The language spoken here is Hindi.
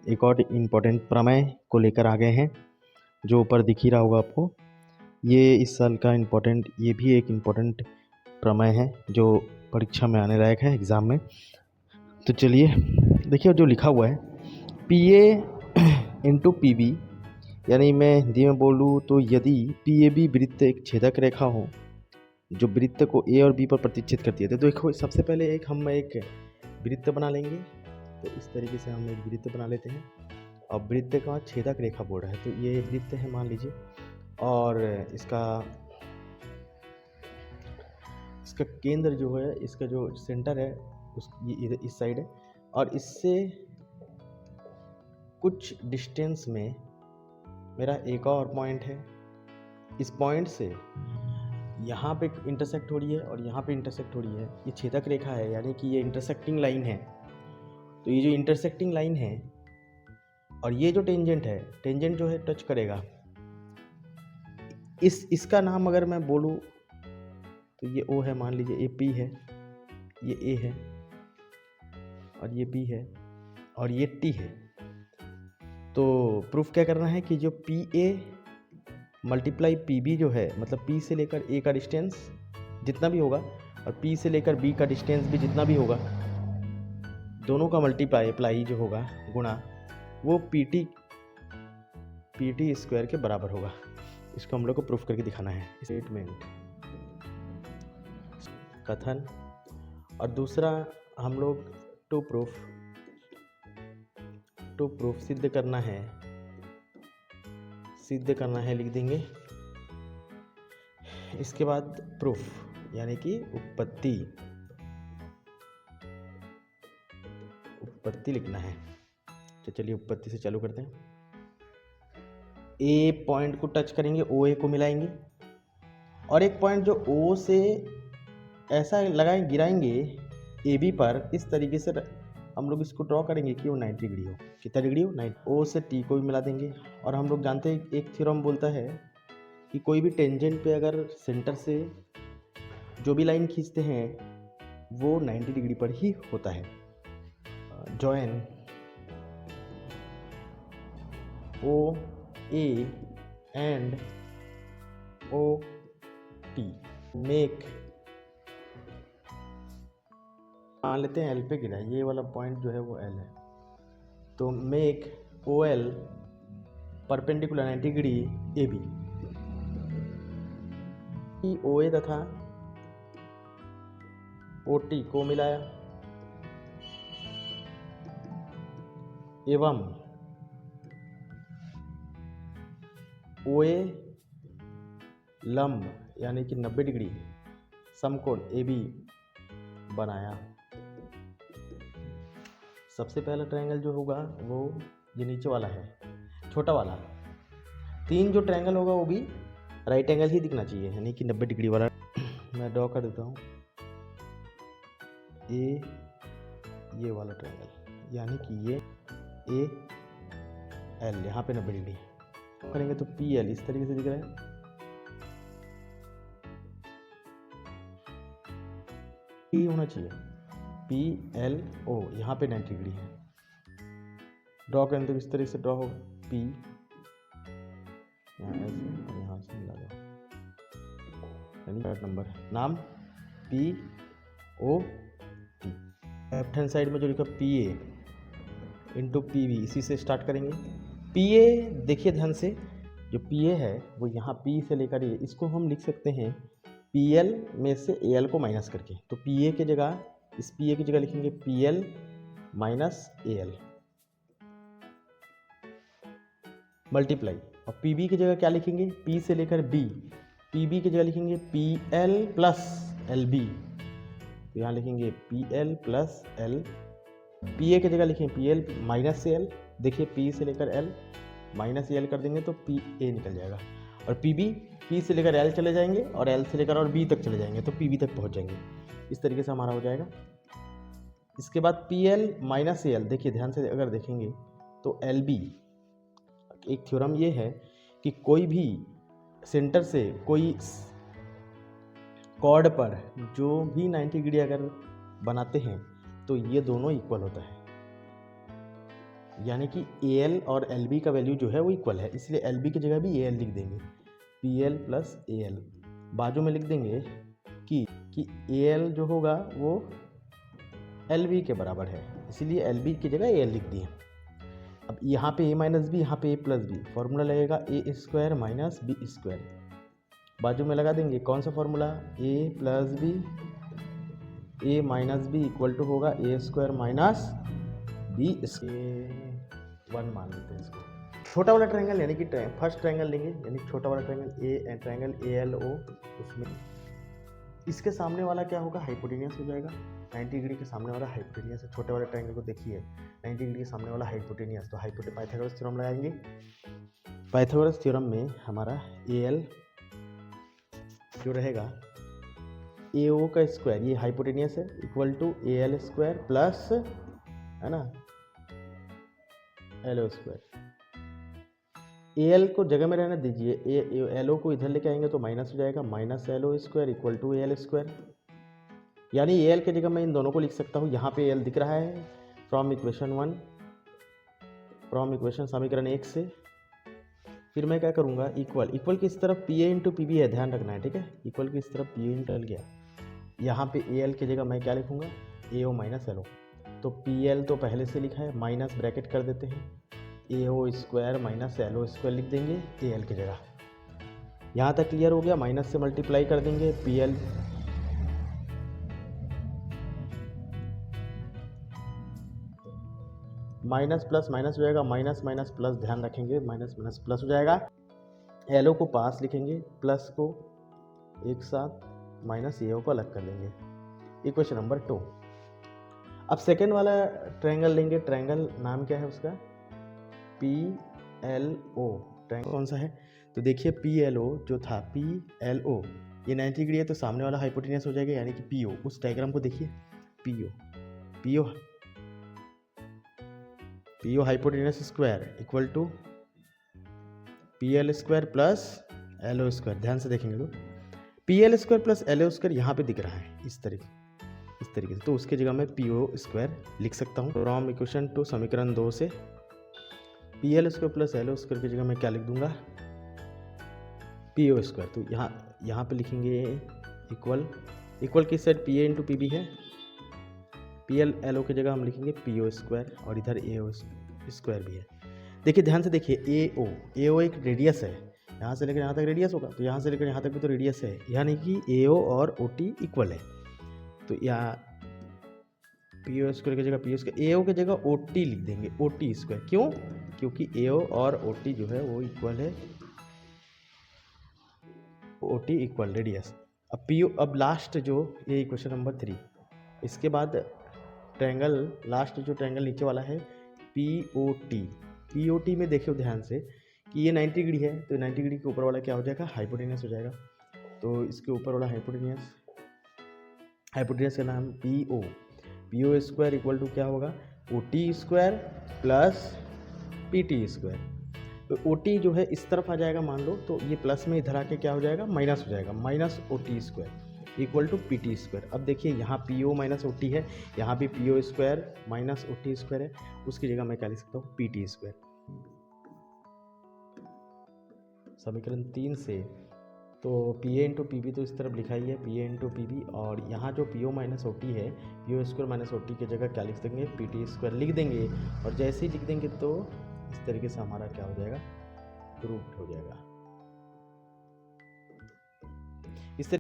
एक और इम्पोर्टेंट प्रमेय को लेकर आ गए हैं, जो ऊपर दिख ही रहा होगा आपको। ये इस साल का ये भी एक इम्पोर्टेंट प्रमेय है जो परीक्षा में आने लायक है एग्ज़ाम में। तो चलिए देखिए जो लिखा हुआ है, P A into P B, यानी मैं हिंदी में बोलूँ तो यदि पी ए बी वृत्त एक छेदक रेखा हो जो वृत्त को ए और बी पर प्रतिच्छेद करती है। तो देखो सबसे पहले हम एक वृत्त बना लेंगे। तो इस तरीके से हम एक वृत्त बना लेते हैं। अब वृत्त का छेदक रेखा बोल रहा है, तो ये वृत्त है मान लीजिए, और इसका केंद्र जो है, इसका जो सेंटर है ये इस साइड है, और इससे कुछ डिस्टेंस में मेरा एक और पॉइंट है। इस पॉइंट से यहाँ पे इंटरसेक्ट हो रही है और यहाँ पे इंटरसेक्ट हो रही है। ये छेदक रेखा है, यानी कि ये इंटरसेक्टिंग लाइन है। तो ये जो इंटरसेक्टिंग लाइन है और ये जो टेंजेंट है, टेंजेंट जो है टच करेगा, इसका नाम अगर मैं बोलूँ तो ये O है, मान लीजिए, ये P है, ये A है, और ये B है, और ये T है। तो प्रूफ क्या करना है कि जो PA मल्टीप्लाई PB जो है, मतलब P से लेकर A का डिस्टेंस जितना भी होगा और P से लेकर B का डिस्टेंस भी जितना भी होगा, दोनों का मल्टीप्लाई जो होगा, गुणा, वो PT स्क्वायर के बराबर होगा। इसको हम लोग को प्रूफ करके दिखाना है। स्टेटमेंट, कथन, और दूसरा हम लोग टू प्रूफ सिद्ध करना है, लिख देंगे। इसके बाद प्रूफ, यानी कि उत्पत्ति लिखना है। तो चलिए उत्पत्ति से चालू करते हैं। ए पॉइंट को टच करेंगे, ओ ए को मिलाएंगे, और एक पॉइंट जो ओ से ऐसा गिराएंगे ए बी पर, इस तरीके से हम लोग इसको ड्रॉ करेंगे कि वो 90 डिग्री हो। कितना डिग्री हो? 90। ओ से टी को भी मिला देंगे। और हम लोग जानते हैं एक थ्योरम बोलता है कि कोई भी टेंजेंट पे अगर सेंटर से जो भी लाइन खींचते हैं वो 90 डिग्री पर ही होता है। Join O A and O T, make, मान लेते हैं एल पे गिरा, ये वाला पॉइंट जो है वो एल है, तो make O L perpendicular 90 degree A B. O A तथा ओ टी को मिलाया, एवं ओ ए लंब, यानी कि 90 डिग्री समकोण ए बी बनाया। सबसे पहला ट्रायंगल जो होगा वो ये नीचे वाला है, छोटा वाला। 3 जो ट्रायंगल होगा वो भी राइट एंगल ही दिखना चाहिए, यानी कि 90 डिग्री वाला। मैं ड्रॉ कर देता हूँ ये वाला ट्रायंगल, यानी कि ये ए एल, यहाँ पे 90 डिग्री करेंगे तो पी एल इस तरीके से दिख रहा है। पी होना चाहिए पी एल ओ, यहाँ पे 90 डिग्री है। ड्रॉ करें तो इस तरीके से ड्रॉ होगा, पी यहाँ ऐसे और यहाँ से मिला दो, यानी थर्ड नंबर। नाम P O T. Left hand side में जो लिखा P A into P B, इसी से स्टार्ट करेंगे। पी ए देखिए ध्यान से, जो पी ए है वो यहाँ पी से लेकर ये, इसको हम लिख सकते हैं पी एल में से ए एल को माइनस करके। तो पी ए की जगह, इस पी ए की जगह लिखेंगे P L minus A L multiply, और पी बी की जगह क्या लिखेंगे, पी से लेकर बी, पी बी की जगह लिखेंगे P L plus L B. तो यहाँ लिखेंगे P L plus L, P A की जगह लिखेंगे P L minus A L. देखिए पी से लेकर एल माइनस एल कर देंगे तो पी ए निकल जाएगा, और पी बी, पी से लेकर एल चले जाएंगे और एल से लेकर और बी तक चले जाएंगे तो पी बी तक पहुँच जाएंगे। इस तरीके से हमारा हो जाएगा। इसके बाद P L minus A L, देखिए ध्यान से अगर देखेंगे तो एल बी, एक थ्योरम ये है कि कोई भी सेंटर से कोई कॉर्ड पर जो भी 90 डिग्री अगर बनाते हैं तो ये दोनों इक्वल होता है। यानी कि AL और LB का वैल्यू जो है वो इक्वल है, इसलिए LB की जगह भी AL लिख देंगे, PL प्लस AL। बाजू में लिख देंगे कि AL जो होगा वो LB के बराबर है, इसीलिए LB की जगह AL लिख दिए। अब यहाँ पे a माइनस बी, यहाँ पे a प्लस बी, फॉर्मूला लगेगा A square minus B square. बाजू में लगा देंगे कौन सा formula, a plus B, a minus B equal to होगा A square minus B square. 1 मान लेते हैं इसको। छोटा वाला ट्रायंगल यानी कि फर्स्ट ट्रायंगल लेंगे, यानी छोटा वाला ट्रायंगल ट्रायंगल ALO, उसमें इसके सामने वाला क्या होगा, हाइपोटेनियस हो जाएगा। 90 डिग्री के सामने वाला हाइपोटेनियस है। छोटे वाले ट्रायंगल को देखिए, 90 डिग्री के सामने वाला हाइपोटेनियस, तो पाइथागोरस थ्योरम लगाएंगे। पाइथागोरस थ्योरम में हमारा AL जो रहेगा AO का स्क्वायर, ये हाइपोटेनियस है, equal to AL square plus, है ना, LO स्क्वायर। AL को जगह में रहने दीजिए, LO को इधर लेके आएंगे तो माइनस हो जाएगा, minus LO square equal to AL square. यानी AL की जगह मैं इन दोनों को लिख सकता हूँ। यहाँ पे AL दिख रहा है फ्रॉम इक्वेशन 1, फ्रॉम इक्वेशन समीकरण 1 से। फिर मैं क्या करूँगा, इक्वल की इस तरफ PA इंटू PB है, ध्यान रखना है, ठीक है। इक्वल की इस तरफ PA इंटू गया, यहाँ पे AL की जगह मैं क्या लिखूँगा, AO माइनस LO। तो PL तो पहले से लिखा है, माइनस ब्रैकेट कर देते हैं, AO square minus LO square लिख देंगे AL की जगह। यहाँ तक क्लियर हो गया। माइनस से मल्टीप्लाई कर देंगे, PL माइनस प्लस माइनस हो जाएगा, माइनस माइनस प्लस, ध्यान रखेंगे, माइनस माइनस प्लस हो जाएगा। LO को पास लिखेंगे, प्लस को एक साथ, माइनस AO को अलग कर देंगे। Equation number 2। अब सेकेंड वाला ट्रायंगल लेंगे। ट्रायंगल नाम क्या है उसका, PLO। ट्रायंगल कौन सा है, तो देखिए PLO जो था, PLO ये 90 डिग्री है, तो सामने वाला हाइपोटेनियस हो जाएगा, यानी कि PO। उस डायग्राम को देखिए, PO hypotenuse square equal to PL square plus LO square. ध्यान से देखेंगे तो PL square plus LO square यहाँ पे दिख रहा है इस तरीके से, तो उसके जगह मैं PO स्क्वायर लिख सकता हूँ। फ्रॉम इक्वेशन 2 समीकरण 2 से PL square plus LO square की जगह मैं क्या लिख दूंगा, PO स्क्वायर। तो यहाँ पे लिखेंगे इक्वल की साइड PA इंटू PB है, PL LO की जगह हम लिखेंगे PO स्क्वायर, और इधर AO स्क्वायर भी है। देखिए ध्यान से देखिए, AO एक रेडियस है, यहाँ से लेकर यहाँ तक रेडियस होगा, तो यहाँ से लेकर यहाँ तक भी तो रेडियस है, यानी कि AO और OT इक्वल है। तो यहाँ PO स्क्वायर की जगह PO स्क्वायर, AO की जगह OT लिख देंगे, OT स्क्वायर। क्यों, क्योंकि AO और OT जो है वो इक्वल है, OT इक्वल रेडियस। अब PO, अब लास्ट जो ये इक्वेशन नंबर 3, इसके बाद ट्रायंगल, लास्ट जो ट्रायंगल नीचे वाला है POT में देखियो ध्यान से कि ये 90 डिग्री है, तो 90 डिग्री के ऊपर वाला क्या हो जाएगा, हाइपोटेनियस हो जाएगा। तो इसके ऊपर वाला हाइपोटेनियस का नाम PO स्क्वायर इक्वल टू क्या होगा, OT square plus PT square. तो OT जो है इस तरफ आ जाएगा मान लो, तो ये प्लस में इधर आके क्या हो जाएगा, माइनस हो जाएगा, minus OT square equal to PT square. अब देखिए यहाँ PO माइनस OT है, यहाँ भी PO square minus OT square है, उसकी जगह मैं क्या लिख सकता हूँ, PT स्क्वायर। समीकरण 3 से तो PA इंटू PB तो इस तरफ लिखा ही है, PA इंटू PB, और यहाँ जो PO माइनस OT है, PO स्क्वायर माइनस OT की जगह क्या लिख देंगे, PT स्क्वायर लिख देंगे। और जैसे ही लिख देंगे तो इस तरीके से हमारा क्या हो जाएगा, प्रूव्ड हो जाएगा।